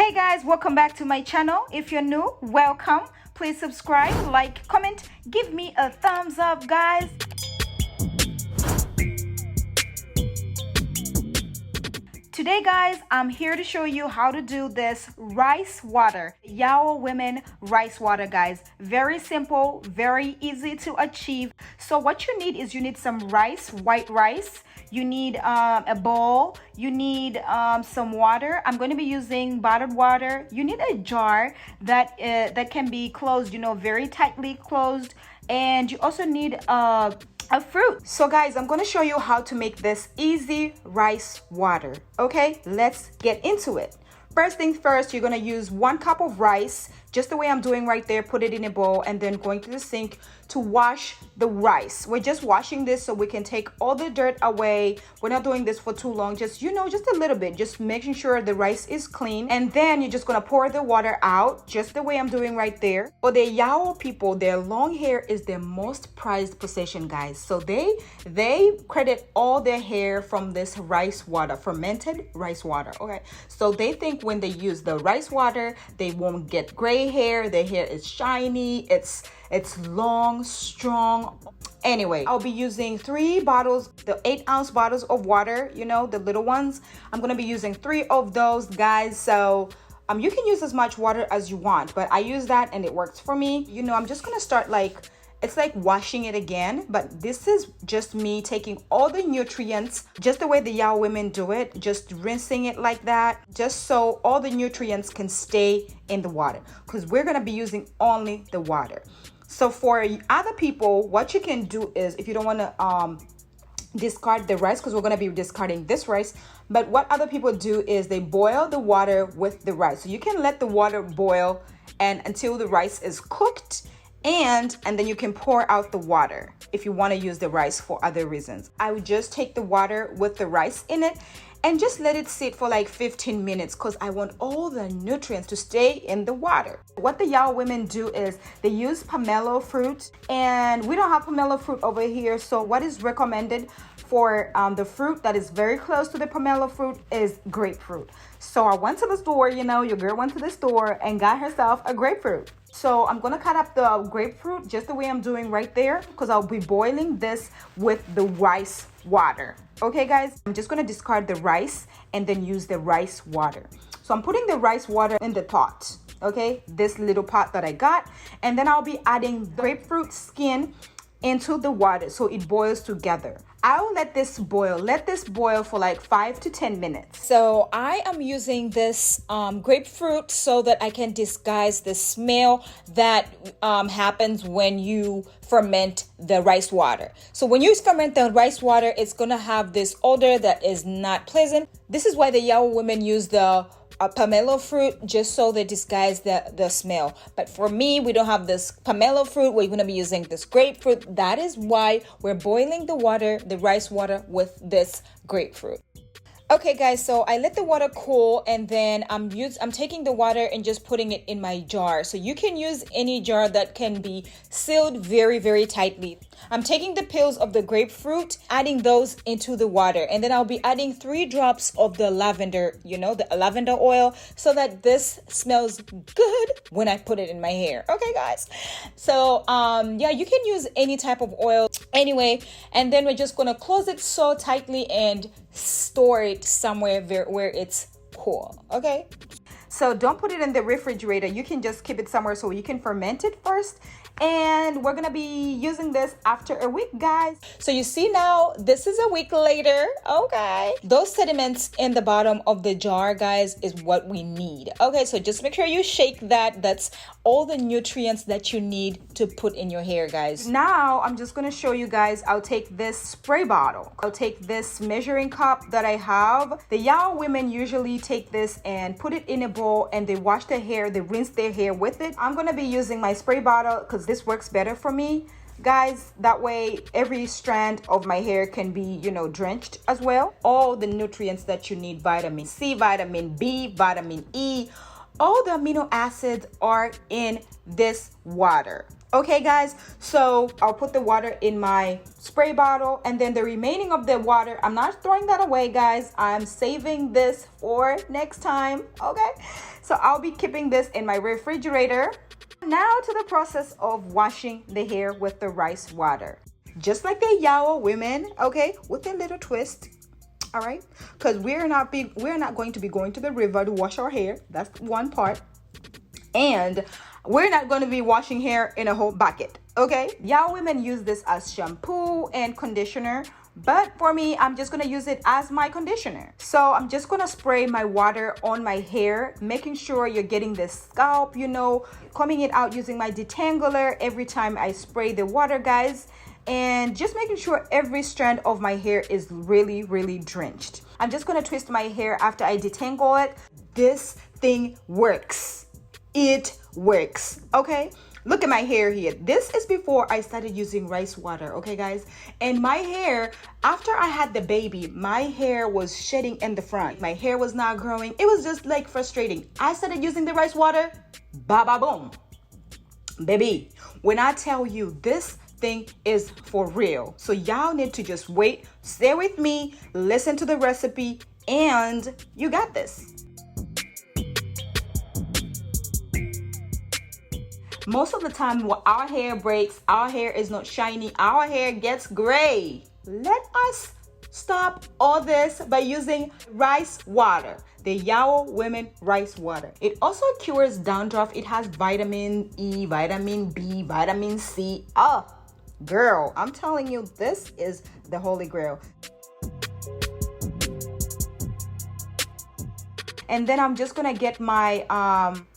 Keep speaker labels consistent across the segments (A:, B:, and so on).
A: Hey guys, welcome back to my channel. If you're new, welcome. Please subscribe, like, comment, give me a thumbs up, guys. Today guys, I'm here to show you how to do this rice water, YAO women rice water, guys. Very simple, very easy to achieve. So what you need is you need some rice, white rice. You need a bowl. You need some water. I'm going to be using bottled water. You need a jar that can be closed, very tightly closed. And you also need a fruit. So guys, I'm going to show you how to make this easy rice water. Okay, let's get into it. First things first, you're going to use 1 cup of rice, just the way I'm doing right there. Put it in a bowl and then going to the sink to wash the rice. We're just washing this so we can take all the dirt away. We're not doing this for too long, just just a little bit, just making sure the rice is clean. And then you're just going to pour the water out just the way I'm doing right there. For the YAO people, their long hair is their most prized possession, guys. So they credit all their hair from this rice water, fermented rice water. Okay, so they think when they use the rice water, they won't get gray hair. Their hair is shiny, it's long, strong. Anyway, I'll be using 3 bottles, the 8-ounce bottles of water, the little ones. I'm gonna be using 3 of those, guys. So you can use as much water as you want, but I use that and it works for me. I'm just gonna start it's like washing it again, but this is just me taking all the nutrients, just the way the YAO women do it, just rinsing it like that, just so all the nutrients can stay in the water, because we're gonna be using only the water. So for other people, what you can do is, if you don't want to discard the rice, because we're going to be discarding this rice, but what other people do is they boil the water with the rice. So you can let the water boil and until the rice is cooked, and then you can pour out the water if you want to use the rice for other reasons. I would just take the water with the rice in it and just let it sit for like 15 minutes, because I want all the nutrients to stay in the water. What the YAO women do is they use pomelo fruit, and we don't have pomelo fruit over here. So what is recommended for the fruit that is very close to the pomelo fruit is grapefruit. So I went to the store, your girl went to the store and got herself a grapefruit. So I'm gonna cut up the grapefruit just the way I'm doing right there, because I'll be boiling this with the rice water. Okay guys, I'm just gonna discard the rice and then use the rice water. So I'm putting the rice water in the pot, okay, this little pot that I got, and then I'll be adding the grapefruit skin into the water so it boils together. I'll let this boil for like 5 to 10 minutes. So I am using this grapefruit so that I can disguise the smell that happens when you ferment the rice water. So when you ferment the rice water, it's gonna have this odor that is not pleasant. This is why the YAO women use the pomelo fruit, just so they disguise the smell. But for me, we don't have this pomelo fruit. We're going to be using this grapefruit. That is why we're boiling the water, the rice water, with this grapefruit. Okay guys, so I let the water cool, and then I'm taking the water and just putting it in my jar. So you can use any jar that can be sealed very, very tightly. I'm taking the peels of the grapefruit, adding those into the water, and then I'll be adding 3 drops of the lavender, the lavender oil, so that this smells good when I put it in my hair. Okay guys, so yeah, you can use any type of oil anyway, and then we're just gonna close it so tightly and store it somewhere where it's cool. Okay, so don't put it in the refrigerator. You can just keep it somewhere so you can ferment it first, and we're gonna be using this after a week, guys. So you see now, this is a week later. Okay, those sediments in the bottom of the jar, guys, is what we need. Okay, so just make sure you shake that. That's all the nutrients that you need to put in your hair, guys. Now I'm just gonna show you guys. I'll take this spray bottle, I'll take this measuring cup that I have. The YAO women usually take this and put it in a bowl, and they wash their hair, they rinse their hair with it. I'm gonna be using my spray bottle because this works better for me, guys. That way every strand of my hair can be drenched as well. All the nutrients that you need, vitamin C, vitamin B, vitamin E, all the amino acids are in this water. Okay guys, so I'll put the water in my spray bottle, and then the remaining of the water, I'm not throwing that away guys, I'm saving this for next time. Okay, so I'll be keeping this in my refrigerator. Now to the process of washing the hair with the rice water, just like the YAO women, okay, with a little twist. All right, because we're not going to be going to the river to wash our hair. That's one part. And we're not going to be washing hair in a whole bucket. Okay, YAO women use this as shampoo and conditioner, but for me, I'm just going to use it as my conditioner. So I'm just going to spray my water on my hair, making sure you're getting the scalp, you know, combing it out using my detangler every time I spray the water guys, and just making sure every strand of my hair is really drenched. I'm just going to twist my hair after I detangle it. This thing works. It works. Okay, look at my hair here. This is before I started using rice water. Okay guys, and my hair, after I had the baby, my hair was shedding in the front. My hair was not growing. It was just like frustrating. I started using the rice water, ba boom, baby. When I tell you, this thing is for real. So y'all need to just wait, stay with me, listen to the recipe, and you got this. Most of the time when our hair breaks, our hair is not shiny, our hair gets gray. Let us stop all this by using rice water, the YAO women rice water. It also cures dandruff. It has vitamin E, vitamin B, vitamin C. Oh girl, I'm telling you, this is the holy grail. And then I'm just gonna get my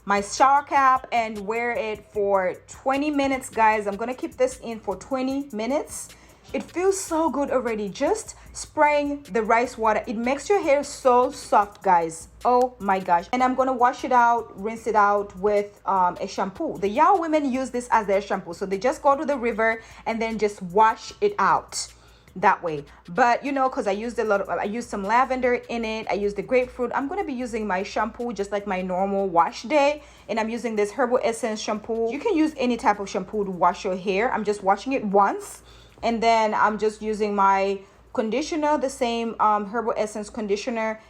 A: my shower cap and wear it for 20 minutes guys. I'm gonna keep this in for 20 minutes. It feels so good already, just spraying the rice water. It makes your hair so soft guys. Oh my gosh. And I'm gonna wash it out, rinse it out with a shampoo. The YAO women use this as their shampoo, so they just go to the river and then just wash it out that way. But you know, because I used some lavender in it, I used the grapefruit. I'm going to be using my shampoo just like my normal wash day, and I'm using this Herbal Essence shampoo. You can use any type of shampoo to wash your hair. I'm just washing it once, and then I'm just using my conditioner, the same Herbal Essence conditioner.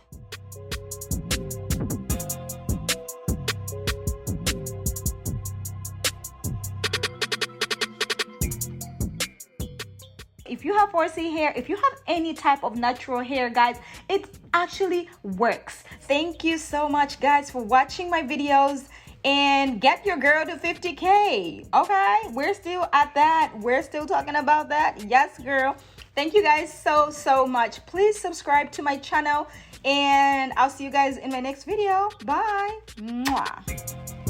A: If you have 4C hair, if you have any type of natural hair guys, it actually works. Thank you so much guys for watching my videos, and get your girl to 50K. Okay, we're still at that, we're still talking about that. Yes girl. Thank you guys so much. Please subscribe to my channel, and I'll see you guys in my next video. Bye. Mwah.